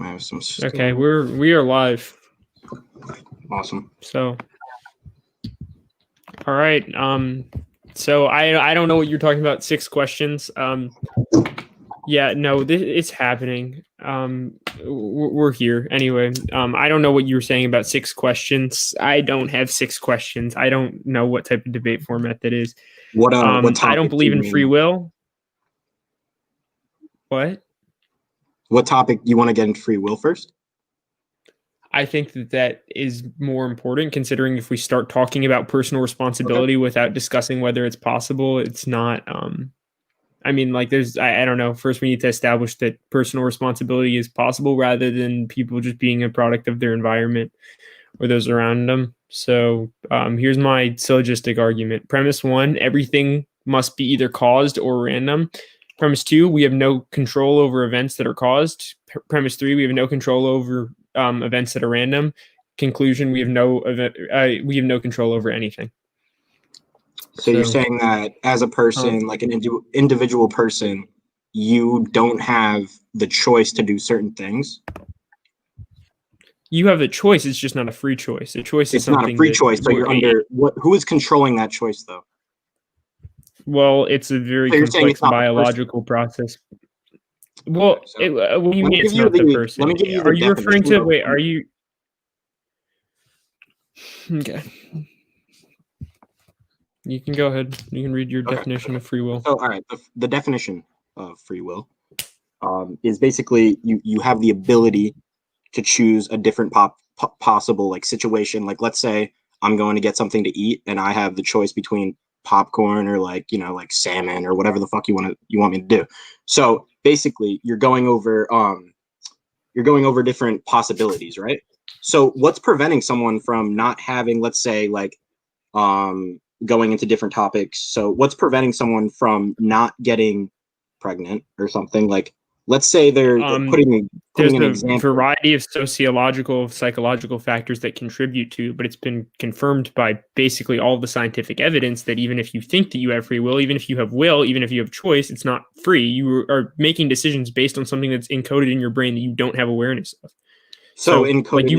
I have some Okay, we are live. Awesome. So, all right. So I don't know what you're talking about. 6 questions. Yeah, no, it's happening. We're here anyway. I don't know what you were saying about 6 questions. I don't have 6 questions. I don't know what type of debate format that is. What I don't believe in free will. What topic you want to get into free will first? I think that is more important, considering if we start talking about personal responsibility without discussing whether it's possible, it's not. I mean, like, I don't know. First, we need to establish that personal responsibility is possible rather than people just being a product of their environment or those around them. So here's my syllogistic argument. Premise 1, everything must be either caused or random. Premise 2, we have no control over events that are caused. Premise 3, we have no control over events that are random. Conclusion, we have no control over anything. So you're saying that as a person, like an individual person, you don't have the choice to do certain things? You have a choice. It's just not a free choice. A choice is something. It's not a free choice, but you're under what? Who is controlling that choice, though? Well, it's a very complex biological process. Well, what do you mean it's not the person? Are you referring to? Wait, are you? Okay. You can go ahead. You can read your definition of free will. So, all right, the definition of free will is basically you have the ability to choose a different possible like situation. Like, let's say I'm going to get something to eat, and I have the choice between popcorn or like salmon or whatever the fuck you want me to do. So basically, you're going over different possibilities, right? So what's preventing someone from not having, let's say, like going into different topics. So what's preventing someone from not getting pregnant or something? Like, let's say they're putting an example. Variety of psychological factors that contribute to, but it's been confirmed by basically all the scientific evidence that even if you think that you have free will, even if you have will, even if you have choice, it's not free. You are making decisions based on something that's encoded in your brain that you don't have awareness of. So encoded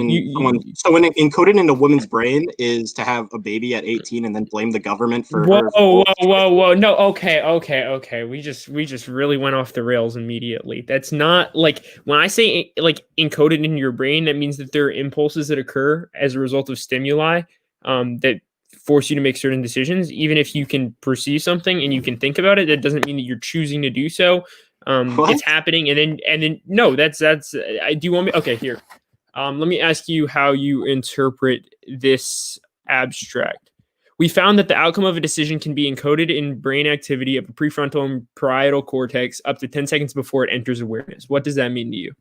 in a woman's brain is to have a baby at 18 and then blame the government for. Whoa! No, okay. We just really went off the rails immediately. That's not like when I say like encoded in your brain. That means that there are impulses that occur as a result of stimuli that force you to make certain decisions. Even if you can perceive something and you can think about it, that doesn't mean that you're choosing to do so. It's happening, and then no, that's. I do want me. Okay, here. Let me ask you how you interpret this abstract. We found that the outcome of a decision can be encoded in brain activity of the prefrontal and parietal cortex up to 10 seconds before it enters awareness. What does that mean to you?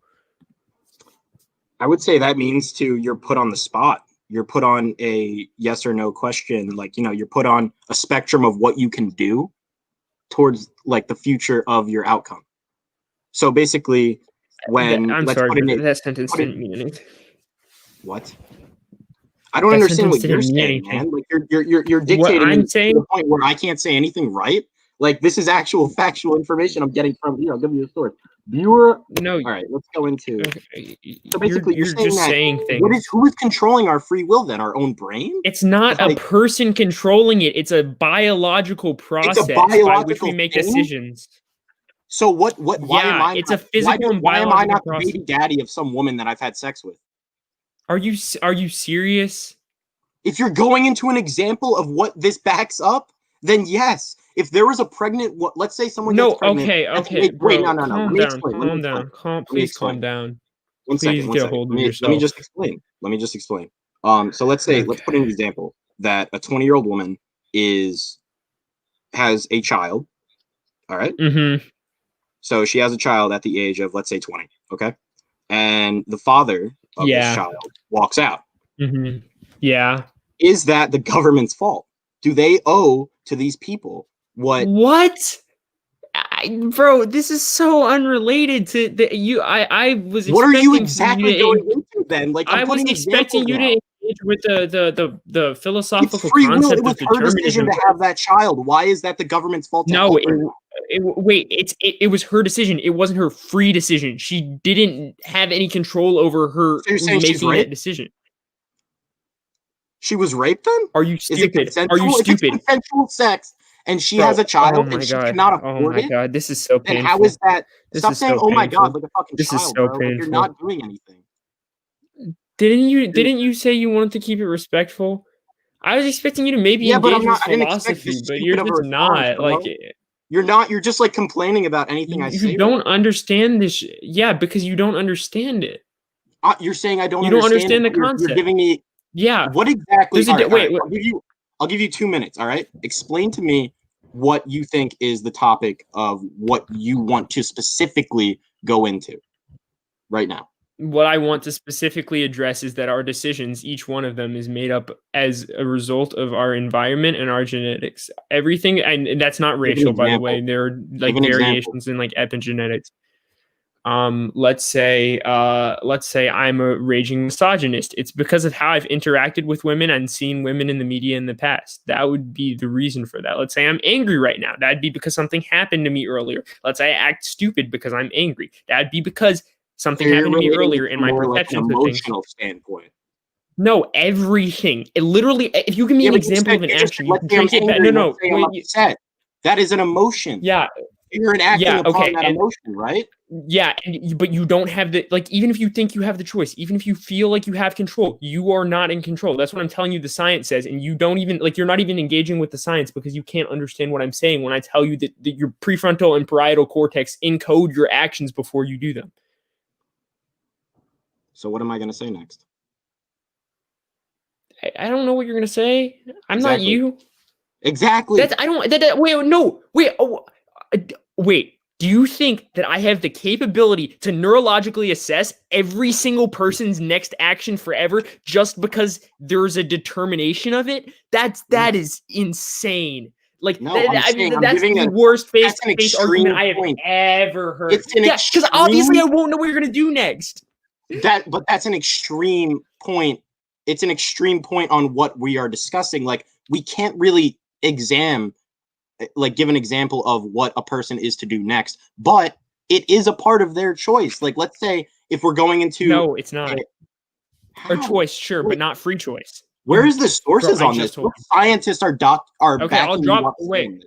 I would say that means you're put on the spot. You're put on a yes or no question. Like, you're put on a spectrum of what you can do towards like the future of your outcome. So basically, that sentence didn't mean anything. What? I don't understand what you're saying, man. Like you're dictating to the point where I can't say anything right. Like, this is actual factual information I'm getting from. I'll give you a source. Viewer. No. All right, let's go into. Okay. So basically, you're just saying things. Who is controlling our free will then? Our own brain? It's not a person controlling it. It's a biological process by which we make decisions. So why am I? It's a physical and biological why am I not process. The baby daddy of some woman that I've had sex with? Are you serious? If you're going into an example of what this backs up, then yes. If there was a pregnant, let's say someone gets pregnant. Okay. Wait, no. Please calm down. One second. Get a hold of yourself. Let me just explain. So let's put an example that a 20-year-old woman has a child. All right. Mm-hmm. So she has a child at the age of, let's say, 20. Okay. And the father of this child walks out. Mm-hmm. Yeah. Is that the government's fault? Do they owe to these people what? Bro, this is so unrelated to the I was. What are you exactly going into then? Like, I was expecting you to engage with the philosophical it's free concept will. It was of her decision to have that child. Why is that the government's fault? No, it was her decision. It wasn't her free decision. She didn't have any control over her So you're saying she's making that raped? decision. She was raped then? Are you Is it stupid? consensual? Are you If it's stupid? consensual sex and she Bro, has a oh child my and she god. cannot Oh afford my it, god. This is so then painful. how is that? This Stop is saying, so "Oh my god," painful. like a fucking This is child, so bro. Like you're painful. not doing anything. Didn't you say you wanted to keep it respectful? I was expecting you to maybe Yeah, but engage with I didn't expect philosophy, this but stupid you're of a just response, not. bro. Like You're not. You're just like complaining about anything I you say. don't understand this. Yeah, because you don't understand it. You're saying I don't You don't understand it. understand the But you're concept. giving me Yeah. what exactly? There's a All right, all right. wait. I'll give you 2 minutes. All right. Explain to me what you think is the topic of what you want to specifically go into right now. What I want to specifically address is that our decisions, each one of them, is made up as a result of our environment and our genetics. Everything, and that's not racial, by the way. There are like variations in like epigenetics. Let's say I'm a raging misogynist. It's because of how I've interacted with women and seen women in the media in the past. That would be the reason for that. Let's say I'm angry right now. That'd be because something happened to me earlier. Let's say I act stupid because I'm angry. That'd be because something happened to me earlier in my perceptions of things. Emotional standpoint. No, everything. It literally, if you give me an example of an action, you can trace it back. No, I'm upset. That is an emotion. Yeah. You're acting upon that emotion, right? Yeah, but you don't have the, like, even if you think you have the choice, even if you feel like you have control, you are not in control. That's what I'm telling you the science says, and you don't even, like, you're not even engaging with the science because you can't understand what I'm saying when I tell you that your prefrontal and parietal cortex encode your actions before you do them. So what am I going to say next? I don't know what you're going to say. I'm not you. Exactly. Wait. Do you think that I have the capability to neurologically assess every single person's next action forever just because there's a determination of it? That is insane. Like, no, that's the worst face-to-face argument I have ever heard. Yeah, because obviously I won't know what you're gonna do next. But that's an extreme point. It's an extreme point on what we are discussing. Like, we can't really give an example of what a person is to do next, but it is a part of their choice. Like, let's say if we're going into no, it's not a choice, sure, but not free choice. Where is the sources on this? What scientists are okay, backing I'll drop. Wait,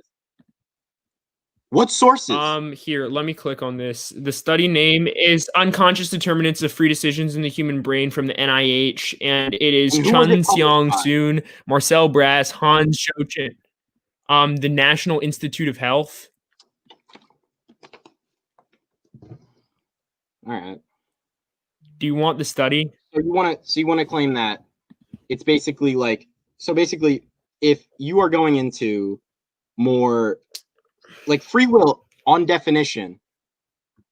what sources? Here, let me click on this. The study name is "Unconscious Determinants of Free Decisions in the Human Brain" from the NIH, and it is Chun Seong Soon, Marcel Brass, Hans Schochet. The National Institute of Health. All right. Do you want the study? So you want to claim that it's basically like, so basically, if you are going into more like free will on definition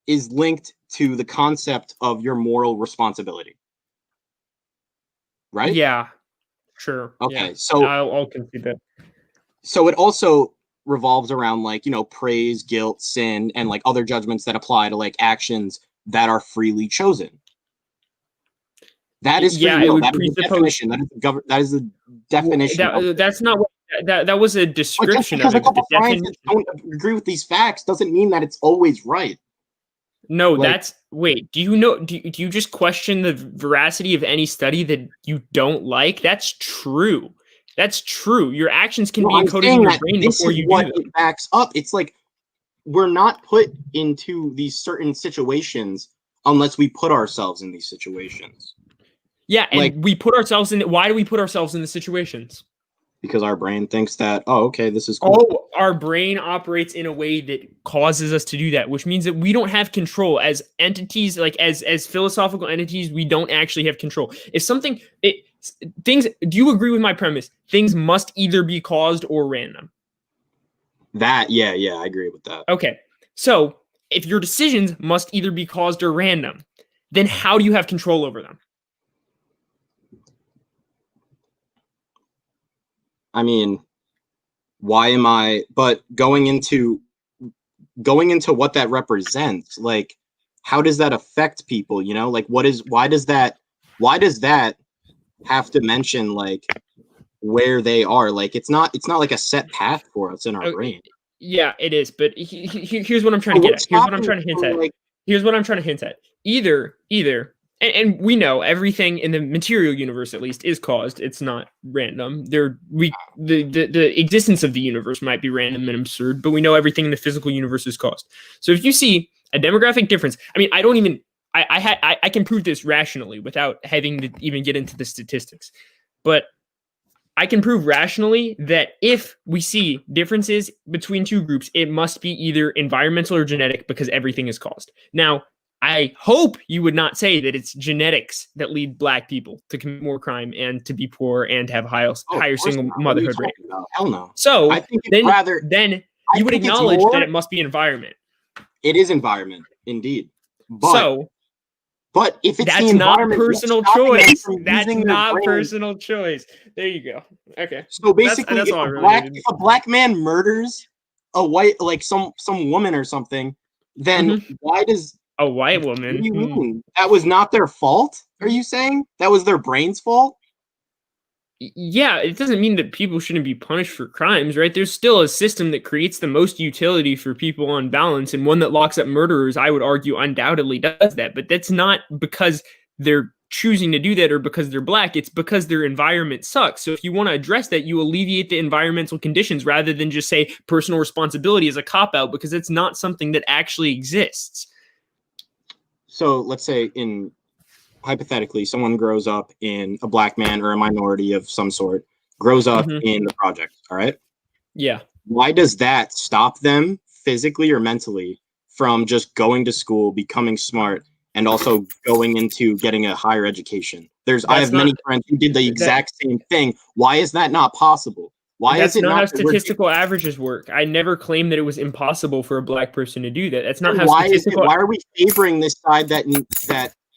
is linked to the concept of your moral responsibility, right? Yeah, sure. Okay, yeah. so I'll concede that. So it also revolves around, like, praise, guilt, sin, and like other judgments that apply to like actions that are freely chosen. That is free will. That is the definition. That is the definition. That's not what that was a description of it. But the scientists don't agree with these facts doesn't mean that it's always right. No, wait, do you just question the veracity of any study that you don't like? That's true. That's true. Your actions can be encoded in your brain before you do them. It backs up. It's like we're not put into these certain situations unless we put ourselves in these situations. Yeah, and we put ourselves in. Why do we put ourselves in the situations? Because our brain thinks that, oh, okay, this is cool. Oh, our brain operates in a way that causes us to do that, which means that we don't have control as entities, like as philosophical entities. We don't actually have control. If something, do you agree with my premise? Things must either be caused or random. Yeah, I agree with that. Okay, so if your decisions must either be caused or random, then how do you have control over them? I mean, but going into what that represents, like, how does that affect people? Like, why does that have to mention like where they are? Like, it's not like a set path for us in our brain. Yeah, it is. But here's what I'm trying So to get what's at. Here's what I'm stopping trying to hint from, at. like, Here's what I'm trying to hint at. Either, and we know everything in the material universe at least is caused. It's not random. The existence of the universe might be random and absurd, but we know everything in the physical universe is caused. So if you see a demographic difference, I mean, I can prove this rationally without having to even get into the statistics, but I can prove rationally that if we see differences between two groups, it must be either environmental or genetic because everything is caused. Now, I hope you would not say that it's genetics that lead Black people to commit more crime and to be poor and have oh, of higher course single not. What are you motherhood rate. talking about? Hell no. I So think it's then, rather. then I you would think it's acknowledge more. that it must be environment. It is environment, indeed. So But if it's the that's not environment, what's personal stopping them choice. from That's using their not brain? personal choice. There you go. Okay. So basically, that's if all I a really needed. if a black man murders a white, like some woman or something, then why does A white what do woman. you mean? That was not their fault? Are you saying that was their brain's fault? Yeah, it doesn't mean that people shouldn't be punished for crimes, right? There's still a system that creates the most utility for people on balance, and one that locks up murderers, I would argue, undoubtedly does that. But that's not because they're choosing to do that or because they're Black. It's because their environment sucks. So if you want to address that, you alleviate the environmental conditions rather than just say personal responsibility is a cop-out, because it's not something that actually exists. So let's say hypothetically, someone grows up in a black man or a minority of some sort, grows up in the project, all right? Yeah. Why does that stop them physically or mentally from just going to school, becoming smart, and also going into getting a higher education? I have many friends who did the exact same thing. Why is that not possible? Why is it not how statistical averages work? I never claimed that it was impossible for a Black person to do that. That's not how statistical. Why are we favoring this side that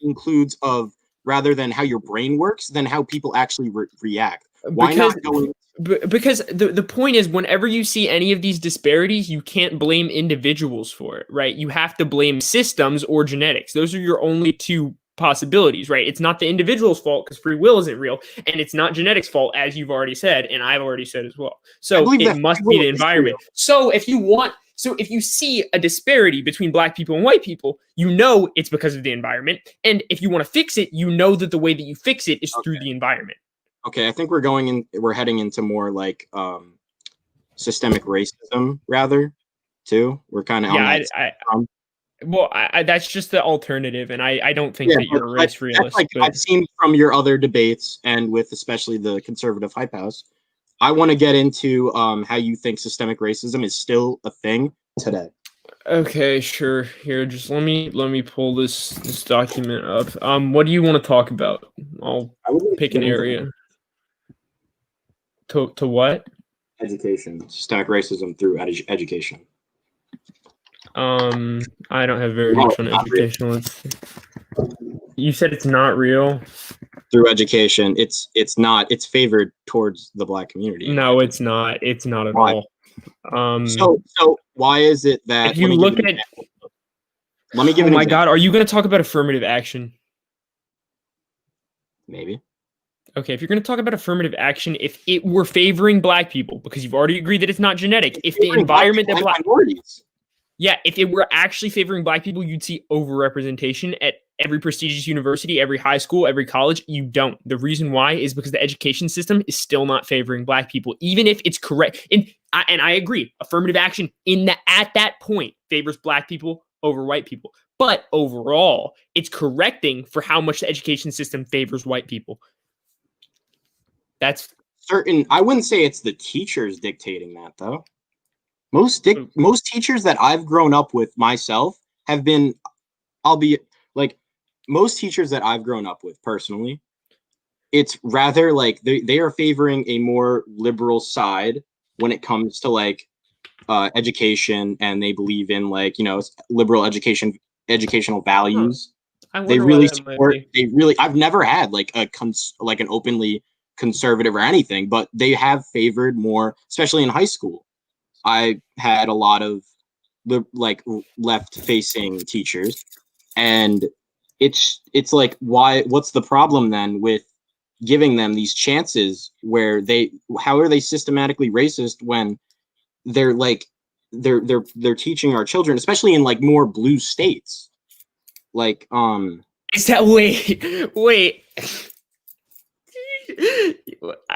includes of rather than how your brain works than how people actually react? Why not go? Because the point is, whenever you see any of these disparities, you can't blame individuals for it, right? You have to blame systems or genetics. Those are your only two possibilities, right? It's not the individual's fault because free will isn't real, and it's not genetics' fault, as you've already said, and I've already said as well. So it must be the environment. So if you see a disparity between Black people and white people, you know it's because of the environment. And if you want to fix it, you know that the way that you fix it is through the environment. Okay, I think we're heading into more like systemic racism rather too. We're kind of on that. That's just the alternative, and I don't think that you're a race realist. Like I've seen from your other debates, and with especially the conservative hype house, I want to get into how you think systemic racism is still a thing today. Okay, sure. Here, just let me pull this document up. What do you want to talk about? I'll pick an area. To what? Education. Systemic racism through education. I don't have very much on education. You said it's not real. Through education, it's not. It's favored towards the Black community. No, it's not. It's not at all. So why is it that if you look at? Let me give an example. Oh my God, are you going to talk about affirmative action? Maybe. Okay, if you're going to talk about affirmative action, if it were favoring Black people, because you've already agreed that it's not genetic, if the environment that Black minorities. Yeah, if it were actually favoring Black people, you'd see overrepresentation at every prestigious university, every high school, every college. You don't. The reason why is because the education system is still not favoring Black people, even if it's correct. And I agree, affirmative action at that point favors Black people over white people. But overall, it's correcting for how much the education system favors white people. That's certain. I wouldn't say it's the teachers dictating that, though. Most teachers that I've grown up with myself have been, most teachers that I've grown up with personally, it's rather like they are favoring a more liberal side when it comes to education, and they believe in liberal educational values. They really support. I've never had an openly conservative or anything, but they have favored more, especially in high school. I had a lot of left-facing teachers, and it's like, what's the problem then with giving them these chances where how are they systematically racist when they're they're teaching our children, especially in like more blue states. Like Is that wait?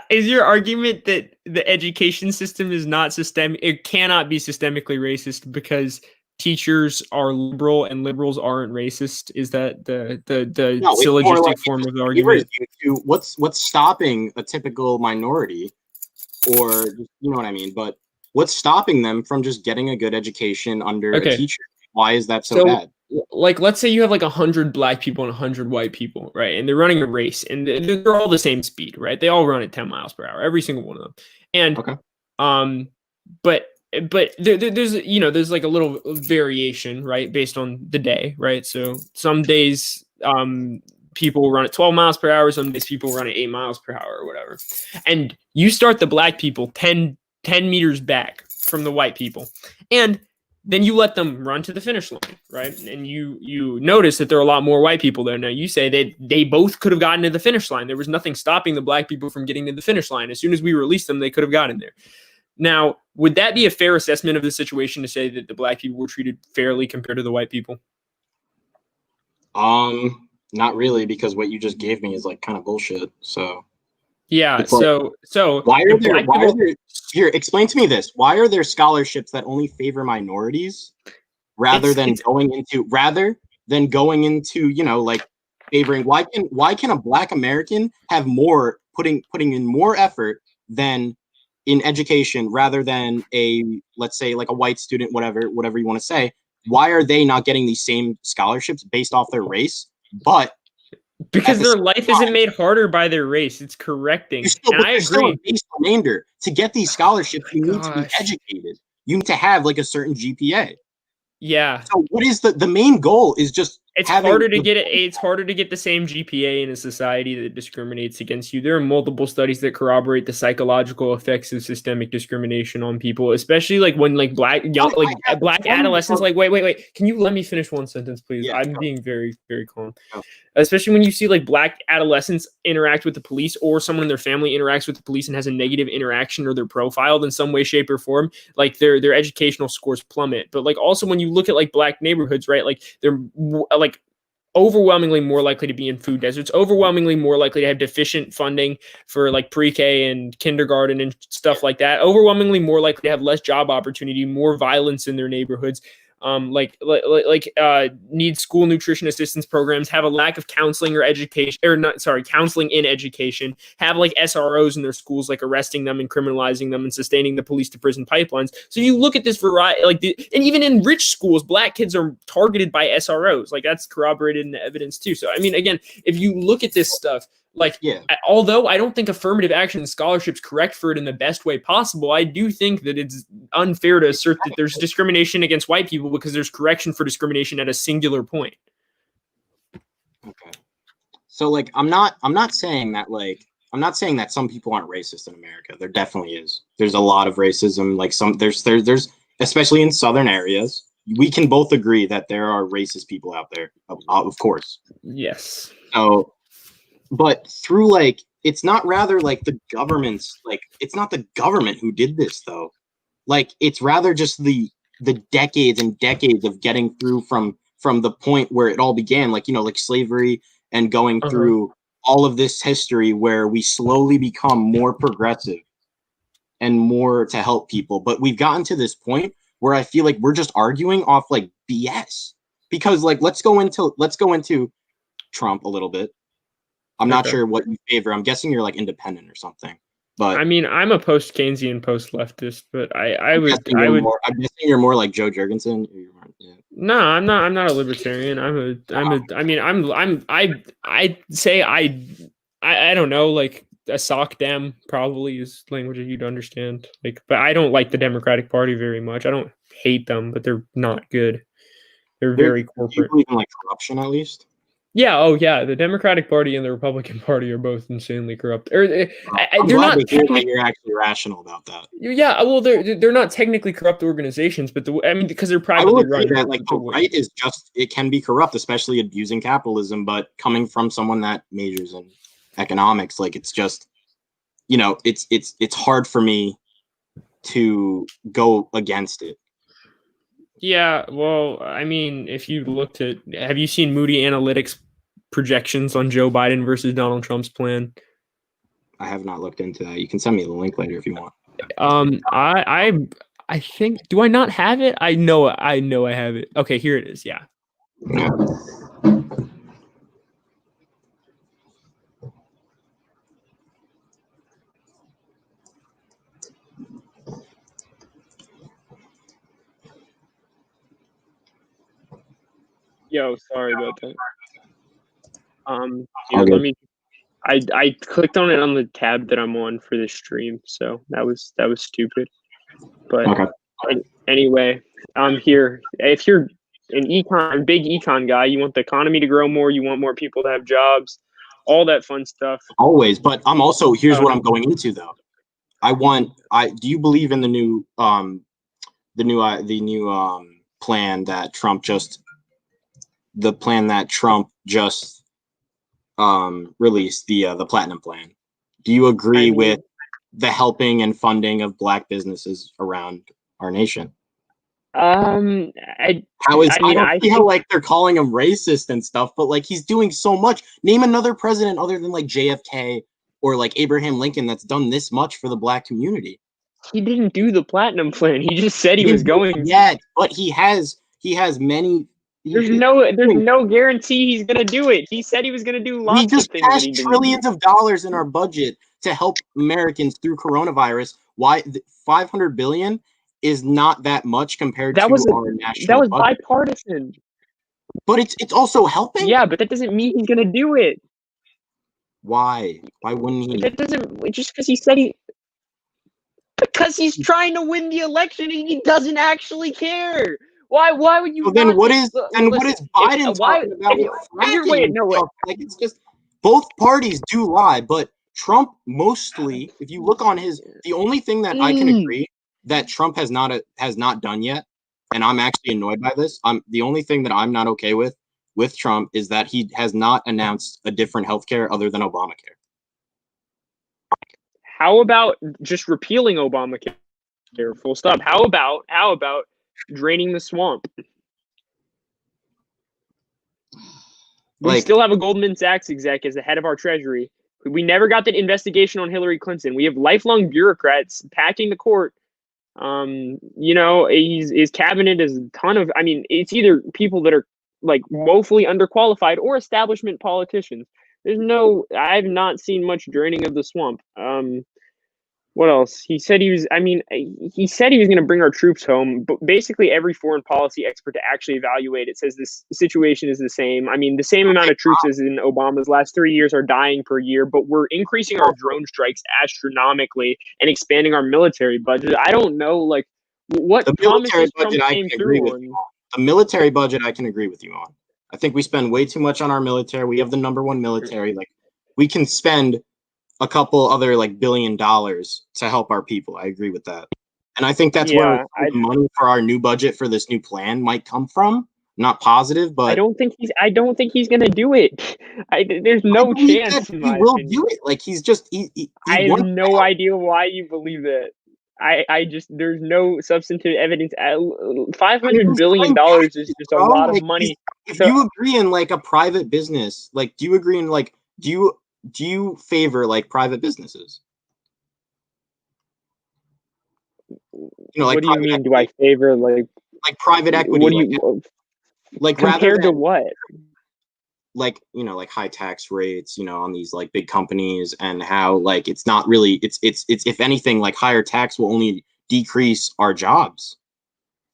Is your argument that the education system is not systemic? It cannot be systemically racist because teachers are liberal and liberals aren't racist? Is that the no, it's more syllogistic like form of the it favors argument? you to what's stopping a typical minority, or you know what I mean. But what's stopping them from just getting a good education under a Okay, teacher? Why is that so so bad? like let's say you have like 100 black people and 100 white people, right? And they're running a race and they're all the same speed, right? They all run at 10 miles per hour, every single one of them. And Okay. but there's there's like a little variation, right, based on the day, right? So some days people run at 12 miles per hour, some days people run at 8 miles per hour or whatever. And you start the black people 10 meters back from the white people, and then you let them run to the finish line, right? And you notice that there are a lot more white people there. Now you say that they both could have gotten to the finish line. There was nothing stopping the black people from getting to the finish line. As soon as we released them, they could have gotten there. Now, would that be a fair assessment of the situation to say that the black people were treated fairly compared to the white people? Not really, because what you just gave me is like kind of bullshit. So Yeah. it's like, So why are there? Why people, are there? Here, explain to me this. Why are there scholarships that only favor minorities rather than going into like favoring? Why can a Black American have more putting in more effort than in education rather than let's say like a white student, whatever you want to say? Why are they not getting these same scholarships based off their race? But because their life isn't made harder by their race. It's correcting. And I agree. Still a base remainder. To get these scholarships, you need to be educated. You need to have like a certain GPA. Yeah. So what is the main goal is just it's harder to get it. It's harder to get the same GPA in a society that discriminates against you. There are multiple studies that corroborate the psychological effects of systemic discrimination on people, especially like when like black adolescents. Like, wait. Can you let me finish one sentence, please? Yeah, I'm being very, very calm. Especially when you see like black adolescents interact with the police, or someone in their family interacts with the police and has a negative interaction, or they're profiled in some way, shape, or form, like their educational scores plummet. But like also when you look at like black neighborhoods, right, like they're like overwhelmingly more likely to be in food deserts, overwhelmingly more likely to have deficient funding for like pre-K and kindergarten and stuff like that, overwhelmingly more likely to have less job opportunity, more violence in their neighborhoods, need school nutrition assistance programs, have a lack of counseling or education, counseling in education, have like SROs in their schools, like arresting them and criminalizing them and sustaining the police to prison pipelines. So you look at this variety, and even in rich schools, black kids are targeted by SROs. Like that's corroborated in the evidence too. So I mean, again, if you look at this stuff, although I don't think affirmative action and scholarships correct for it in the best way possible, I do think that it's unfair to assert that there's discrimination against white people because there's correction for discrimination at a singular point. Okay. So like I'm not saying that some people aren't racist in America. There definitely is. There's a lot of racism. Like there's especially in southern areas. We can both agree that there are racist people out there, of course. Yes. So but through it's not rather like the government's it's not the government who did this though. Like it's rather just the decades and decades of getting through from the point where it all began, like slavery, and going through all of this history where we slowly become more progressive and more to help people. But we've gotten to this point where I feel like we're just arguing off like BS. Because let's go into Trump a little bit. I'm not sure what you favor. I'm guessing you're like independent or something. But I mean, I'm a post-Keynesian, post-leftist, but I'm guessing you're more like Joe Jurgensen. No, I'm not a libertarian. I'd say I don't know, like a sock dem probably is language that you'd understand. Like, but I don't like the Democratic Party very much. I don't hate them, but they're not good. They're very corporate. Do you believe in like corruption at least? Yeah. Oh, yeah. The Democratic Party and the Republican Party are both insanely corrupt. They're not. You're actually rational about that. Yeah. Well, they're not technically corrupt organizations, but because they're privately run. That the right is it can be corrupt, especially abusing capitalism. But coming from someone that majors in economics, it's just, it's hard for me to go against it. Yeah, well, I mean, if you looked at, have you seen Moody Analytics projections on Joe Biden versus Donald Trump's plan? I have not looked into that. You can send me the link later if you want. I think, do I not have it? I know I have it. Okay, here it is. Yeah. Yeah. Yo, sorry about that. All Here, good. let me. I clicked on it on the tab that I'm on for this stream, so that was stupid. But Okay. anyway, I'm here. If you're a big econ guy, you want the economy to grow more, you want more people to have jobs, all that fun stuff. Always, but I'm also, here's what I'm going into though. Do you believe in the new plan that Trump just released, the platinum plan? Do you agree with the helping and funding of Black businesses around our nation? I See how like they're calling him racist and stuff, but like he's doing so much. Name another president other than like JFK or like Abraham Lincoln that's done this much for the Black community. He didn't do the platinum plan. He just said he was going. Yeah, but he has many. There's no guarantee he's gonna do it. He said he was gonna do lots We just of things. passed trillions of dollars in our budget to help Americans through coronavirus. Why 500 billion is not that much compared to our national that was budget. bipartisan. But it's also helping. Yeah, but that doesn't mean he's gonna do it. Why? Why wouldn't he? That doesn't just because he said he. Because he's trying to win the election and he doesn't actually care. Why would you? So then what is Biden talking about? Like it's just both parties do lie, but Trump mostly, if you look on the only thing that I can agree that Trump has not done yet, and I'm actually annoyed by this. The only thing that I'm not okay with Trump is that he has not announced a different healthcare other than Obamacare. How about just repealing Obamacare? Full stop. How about draining the swamp? We still have a Goldman Sachs exec as the head of our treasury. We never got that investigation on Hillary Clinton. We have lifelong bureaucrats packing the court. His cabinet is a ton of. I mean, it's either people that are like woefully underqualified or establishment politicians. I've not seen much draining of the swamp. What else? He said he was going to bring our troops home, but basically every foreign policy expert to actually evaluate it says this situation is the same. I mean, the same amount of troops as in Obama's last 3 years are dying per year, but we're increasing our drone strikes astronomically and expanding our military budget. I don't know, like, what the military budget Trump came through on. The military budget I can agree with you on. I think we spend way too much on our military. We have the #1 military. Like, we can spend a couple other like $1 billion to help our people. I agree with that. And I think that's where the money for our new budget for this new plan might come from. Not positive, but I don't think he's gonna do it. There's no chance he will do it. Like he's just I have no idea why you believe that. There's no substantive evidence. $500 billion is just a lot of money. If you agree in like a private business, like do you agree in like do you favor like private businesses? Like what do you mean? Equity. Do I favor like private equity? What do you like compared to what? Like like high tax rates, on these like big companies, and how like it's not really it's if anything like higher tax will only decrease our jobs.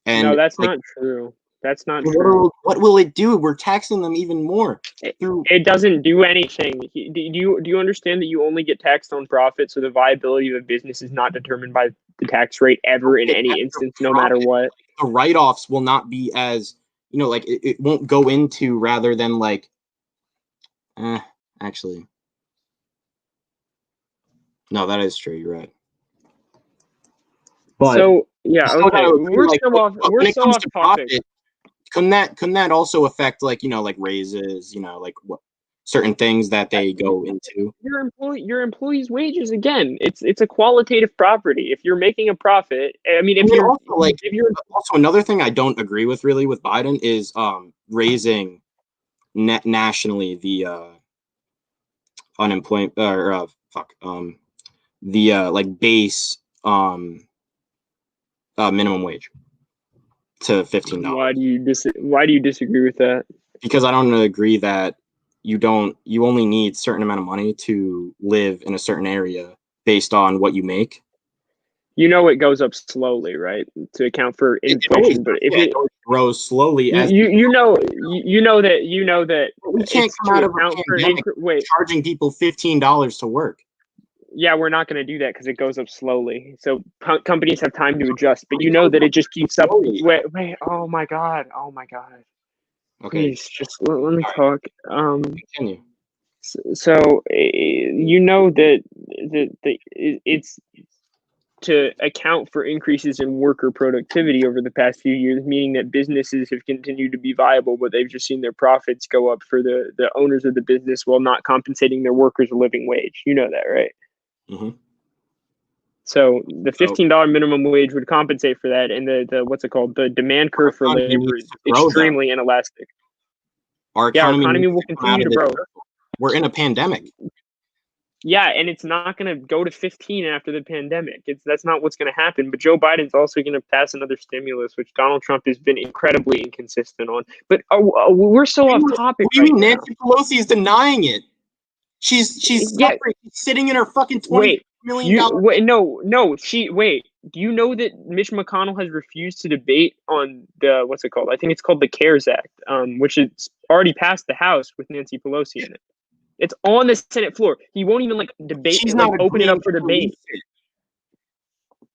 And no, that's not true. That's not true. What will it do? We're taxing them even more. It doesn't do anything. Do you understand that you only get taxed on profit, so the viability of a business is not determined by the tax rate ever in any instance, no matter what? The write-offs will not be as, like it won't go into rather than like, actually. No, that is true. You're right. But so yeah, okay. We're so off topic. Couldn't that also affect like like raises, like what? certain things that they go into. Your employee's wages, again, it's a qualitative property. If you're making a profit, I mean, if And then you're also, like, if you're also another thing I don't agree with really with Biden is raising nationally the unemployment or the like base minimum wage to $15. why do you disagree with that? Because I don't agree that you only need certain amount of money to live in a certain area based on what you make. You know, it goes up slowly, right, to account for inflation. But if it grows slowly, as you know that we can't come out of a pandemic charging people $15 to work. Yeah, we're not going to do that because it goes up slowly. So companies have time to adjust. But you know that it just keeps up. Wait. Oh my god. Okay. Please, just let me talk. Continue. So you know that it's to account for increases in worker productivity over the past few years, meaning that businesses have continued to be viable, but they've just seen their profits go up for the owners of the business while not compensating their workers a living wage. You know that, right? Mm-hmm. So the $15 minimum wage would compensate for that, and the what's it called? The demand curve for labor is extremely inelastic. Our economy will continue to grow. We're in a pandemic. Yeah, and it's not going to go to 15 after the pandemic. That's not what's going to happen. But Joe Biden's also going to pass another stimulus, which Donald Trump has been incredibly inconsistent on. But we're so off topic. What do you mean Nancy Pelosi is denying it? She's suffering. She's sitting in her fucking $20 million. No. Do you know that Mitch McConnell has refused to debate on the what's it called? I think it's called the CARES Act, which is already passed the House with Nancy Pelosi in it. It's on the Senate floor. He won't even debate. Open it up for debate.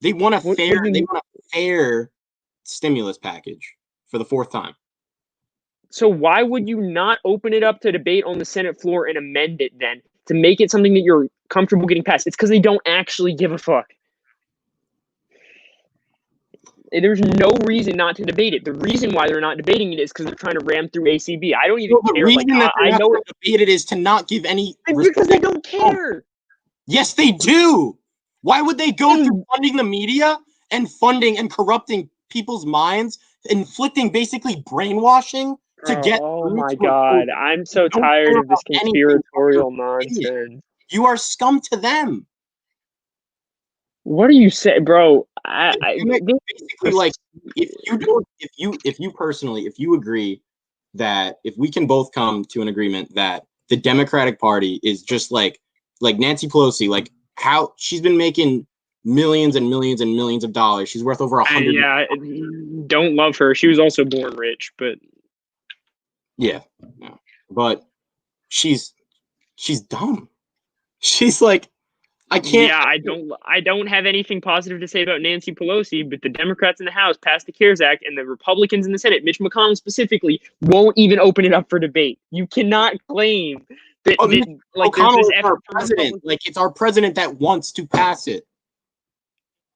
They want a fair stimulus package for the fourth time. So why would you not open it up to debate on the Senate floor and amend it then to make it something that you're comfortable getting passed? It's because they don't actually give a fuck. There's no reason not to debate it. The reason why they're not debating it is because they're trying to ram through ACB. I don't even care. The reason that I know to debate it is to not give any. Because they don't care. Yes, they do. Why would they go through funding the media and funding and corrupting people's minds, inflicting basically brainwashing to get? Oh my god, I'm so tired of this conspiratorial nonsense. You are scum to them. What do you say, bro? Basically, like, if you agree that if we can both come to an agreement that the Democratic Party is just like Nancy Pelosi, like how she's been making millions and millions and millions of dollars. She's worth over 100. Yeah, don't love her. She was also born rich, but yeah. But she's dumb. She's like, I can't. Yeah, I don't have anything positive to say about Nancy Pelosi, but the Democrats in the House passed the CARES Act, and the Republicans in the Senate, Mitch McConnell specifically, won't even open it up for debate. You cannot claim that McConnell is our president. Like, it's our president that wants to pass it.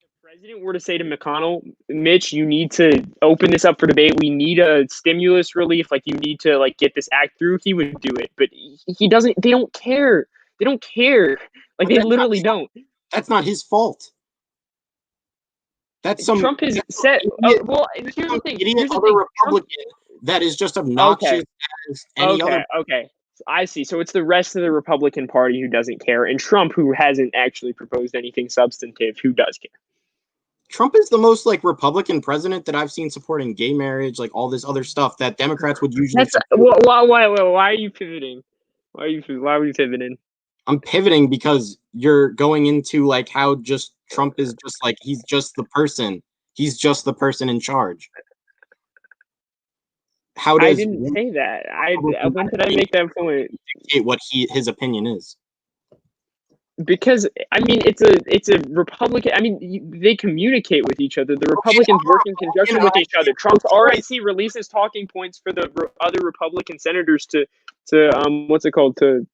If the president were to say to McConnell, Mitch, you need to open this up for debate. We need a stimulus relief. You need to get this act through. He would do it, but he doesn't. They don't care. They don't care. They literally don't. That's not his fault. That's some Trump has said. Well, here's the thing. Here's the thing. Republican that is just obnoxious as any other. Okay. I see. So it's the rest of the Republican Party who doesn't care, and Trump, who hasn't actually proposed anything substantive, who does care. Trump is the most Republican president that I've seen supporting gay marriage, all this other stuff that Democrats would usually. Why are you pivoting? Why are you pivoting? I'm pivoting because you're going into how just Trump is just he's just the person. He's just the person in charge. How does I didn't say that. When did I make that point? Dictate what his opinion is. Because it's a Republican. They communicate with each other. The Republicans work in conjunction with each other. Trump's RNC releases talking points for the other Republican senators to what's it called to.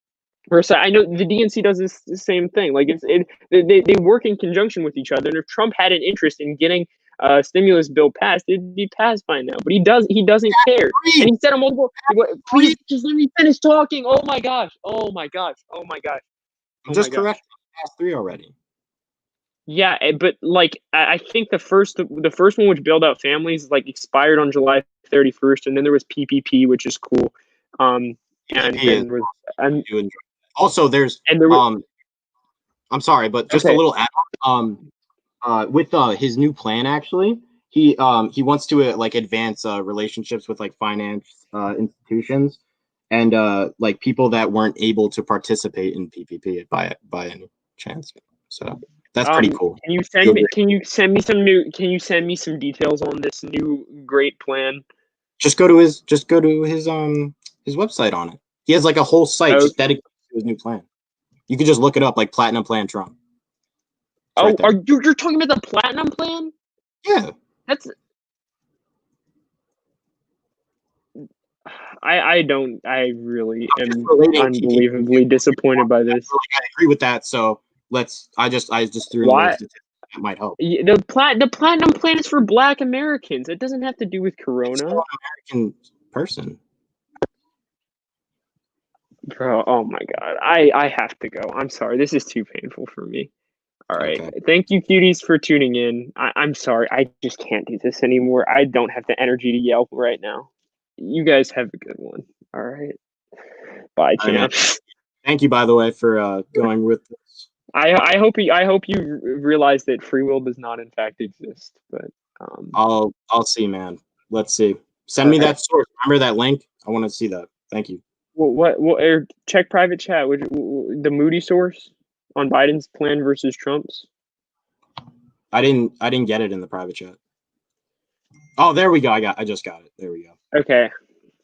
I know the DNC does the same thing. They work in conjunction with each other. And if Trump had an interest in getting stimulus bill passed, it'd be passed by now. But he doesn't care. And he said on multiple. Please just let me finish talking. Oh my gosh. Oh my gosh. Oh my gosh. I'm just correct. Past 3 already. Yeah, but like I think the first one, which bailed out families, like expired on July 31st, and then there was PPP, which is cool. And also there's and there was, I'm sorry, but just a little add with his new plan, actually, he wants to like advance relationships with like finance institutions and like people that weren't able to participate in PPP by any chance. So that's pretty cool. Can you send me some details on this new great plan? Just go to his website on it. He has like a whole site just dedicated to his new plan. You could just look it up, like Platinum Plan Trump. It's you're talking about the Platinum Plan? Yeah. That's I really am unbelievably disappointed by this. I agree with that. So I just threw in those statistics. That might help. The Platinum Plan is for Black Americans. It doesn't have to do with Corona. It's for an American person. Bro, oh my god. I have to go. I'm sorry. This is too painful for me. All right. Okay. Thank you, cuties, for tuning in. I'm sorry. I just can't do this anymore. I don't have the energy to yell right now. You guys have a good one. All right. Bye, champs. Thank you, by the way, for going with this. I hope you realize that free will does not in fact exist. But I'll see, man. Let's see. Send me that source. Remember that link? I want to see that. Thank you. What check private chat. The Moody source on Biden's plan versus Trump's? I didn't get it in the private chat. Oh, there we go. I just got it. There we go. Okay.